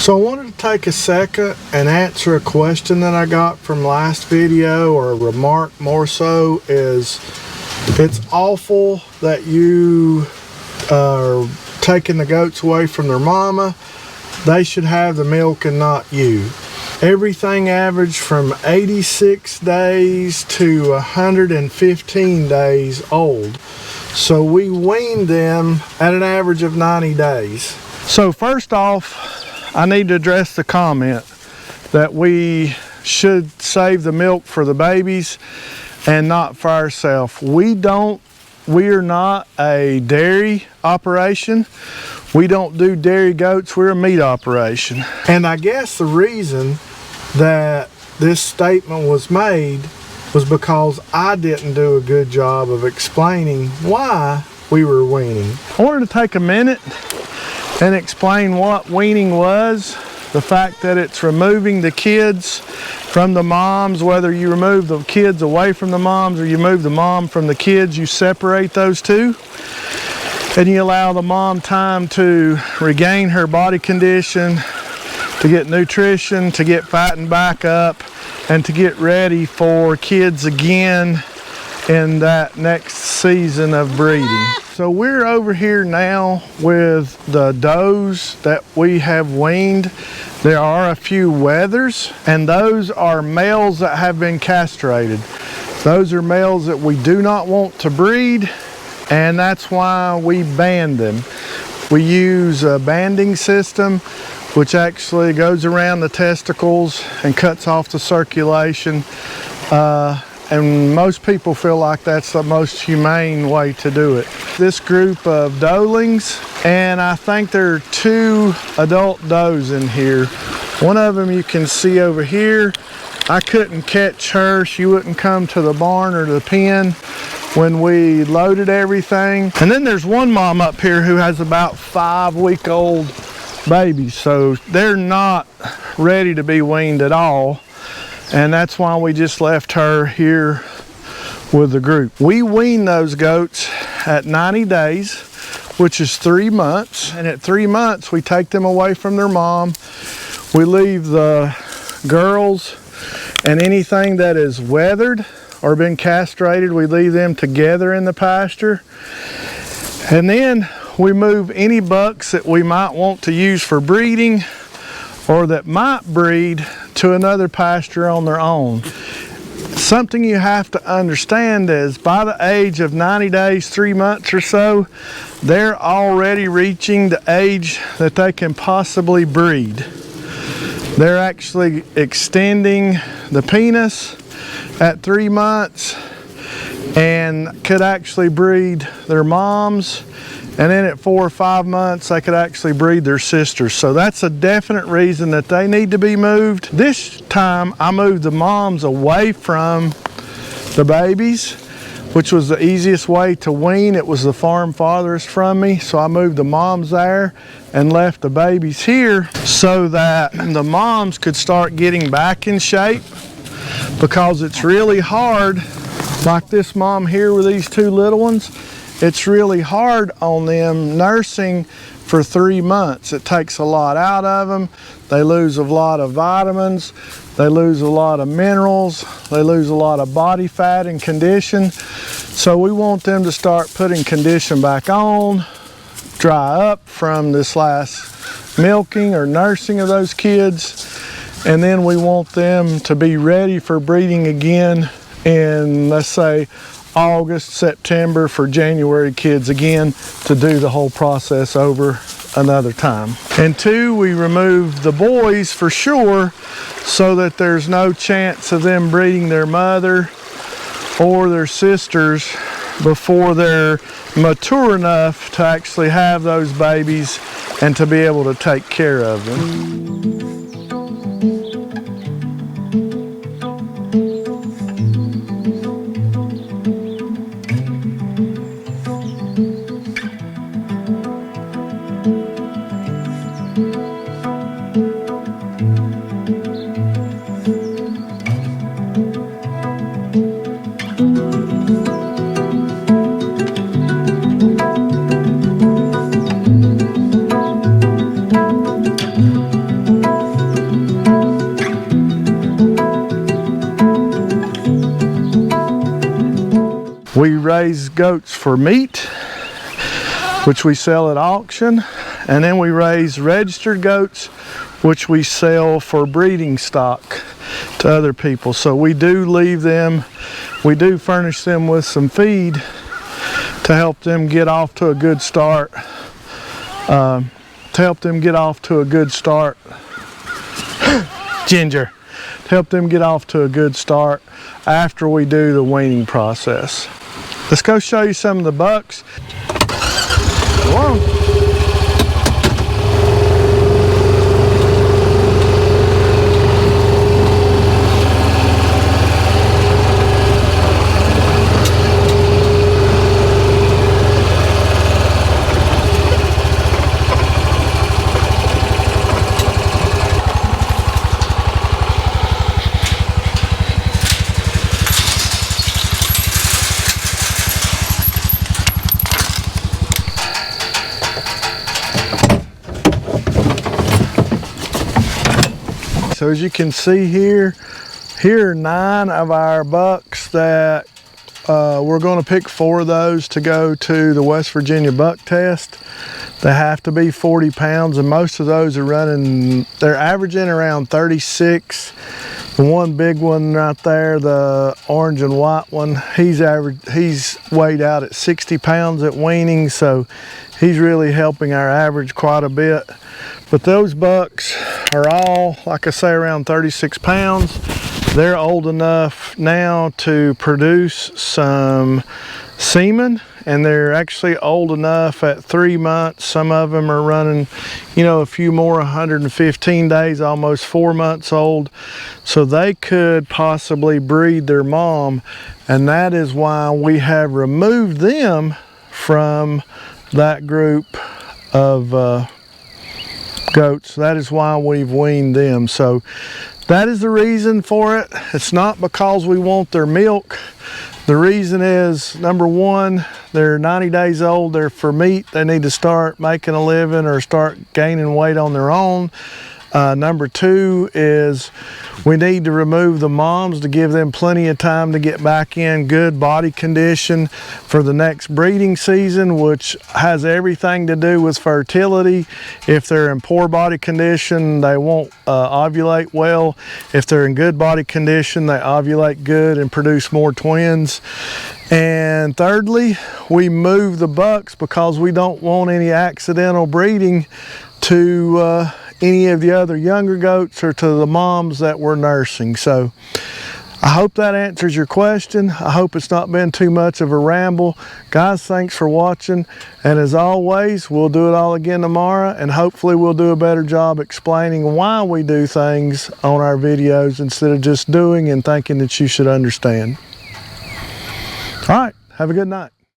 So I wanted to take a second and answer a question that I got from last video, or a remark more so, is it's awful that you are taking the goats away from their mama. They should have the milk and not you. Everything averaged from 86 days to 115 days old. So we weaned them at an average of 90 days. So first off, I need to address the comment that we should save the milk for the babies and not for ourselves. We are not a dairy operation. We don't do dairy goats, we're a meat operation. And I guess the reason that this statement was made was because I didn't do a good job of explaining why we were weaning. I wanted to take a minute and explain what weaning was. The fact that it's removing the kids from the moms. Whether you remove the kids away from the moms or you move the mom from the kids, you separate those two. And you allow the mom time to regain her body condition, to get nutrition, to get fattened back up, and to get ready for kids again in that next season of breeding. So we're over here now with the does that we have weaned. There are a few wethers, and those are males that have been castrated. Those are males that we do not want to breed, and that's why we ban them. We use a banding system, which actually goes around the testicles and cuts off the circulation. And most people feel like that's the most humane way to do it. This group of doelings, and I think there are 2 adult does in here. One of them you can see over here. I couldn't catch her. She wouldn't come to the barn or the pen when we loaded everything. And then there's one mom up here who has about 5-week-old babies, so they're not ready to be weaned at all. And that's why we just left her here with the group. We wean those goats at 90 days, which is 3 months. And at 3 months, we take them away from their mom. We leave the girls and anything that is weathered or been castrated, we leave them together in the pasture. And then we move any bucks that we might want to use for breeding or that might breed to another pasture on their own. Something you have to understand is by the age of 90 days, 3 months or so, they're already reaching the age that they can possibly breed. They're actually extending the penis at 3 months and could actually breed their moms. And then at 4 or 5 months, they could actually breed their sisters. So that's a definite reason that they need to be moved. This time, I moved the moms away from the babies, which was the easiest way to wean. It was the farm farthest from me. So I moved the moms there and left the babies here so that the moms could start getting back in shape, because it's really hard, like this mom here with these 2 little ones. It's really hard on them nursing for 3 months. It takes a lot out of them. They lose a lot of vitamins. They lose a lot of minerals. They lose a lot of body fat and condition. So we want them to start putting condition back on, dry up from this last milking or nursing of those kids. And then we want them to be ready for breeding again in, let's say, August, September, for January kids again, to do the whole process over another time. And 2, we remove the boys for sure, so that there's no chance of them breeding their mother or their sisters before they're mature enough to actually have those babies and to be able to take care of them. raise goats for meat, which we sell at auction, and then we raise registered goats, which we sell for breeding stock to other people. So we do leave them, we do furnish them with some feed to help them get off to a good start. Ginger. To help them get off to a good start after we do the weaning process. Let's go show you some of the bucks. Go on. So as you can see here are 9 of our bucks that we're going to pick 4 of those to go to the West Virginia buck test. They have to be 40 pounds, and most of those are running, they're averaging around 36. The one big one right there, the orange and white one, he's weighed out at 60 pounds at weaning, so he's really helping our average quite a bit. But those bucks are all, like I say, around 36 pounds. They're old enough now to produce some semen, and they're actually old enough at 3 months. Some of them are running, you know, a few more, 115 days, almost 4 months old. So they could possibly breed their mom, and that is why we have removed them from that group of goats. That is why we've weaned them. So that is the reason for it. It's not because we want their milk. The reason is, number one, they're 90 days old, they're for meat, they need to start making a living or start gaining weight on their own. Number two is we need to remove the moms to give them plenty of time to get back in good body condition for the next breeding season, which has everything to do with fertility. If they're in poor body condition, they won't ovulate well. If they're in good body condition, they ovulate good and produce more twins. And thirdly, we move the bucks because we don't want any accidental breeding to any of the other younger goats or to the moms that we're nursing. So I hope that answers your question. I hope it's not been too much of a ramble. Guys, thanks for watching. And as always, we'll do it all again tomorrow, and hopefully we'll do a better job explaining why we do things on our videos instead of just doing and thinking that you should understand. All right, have a good night.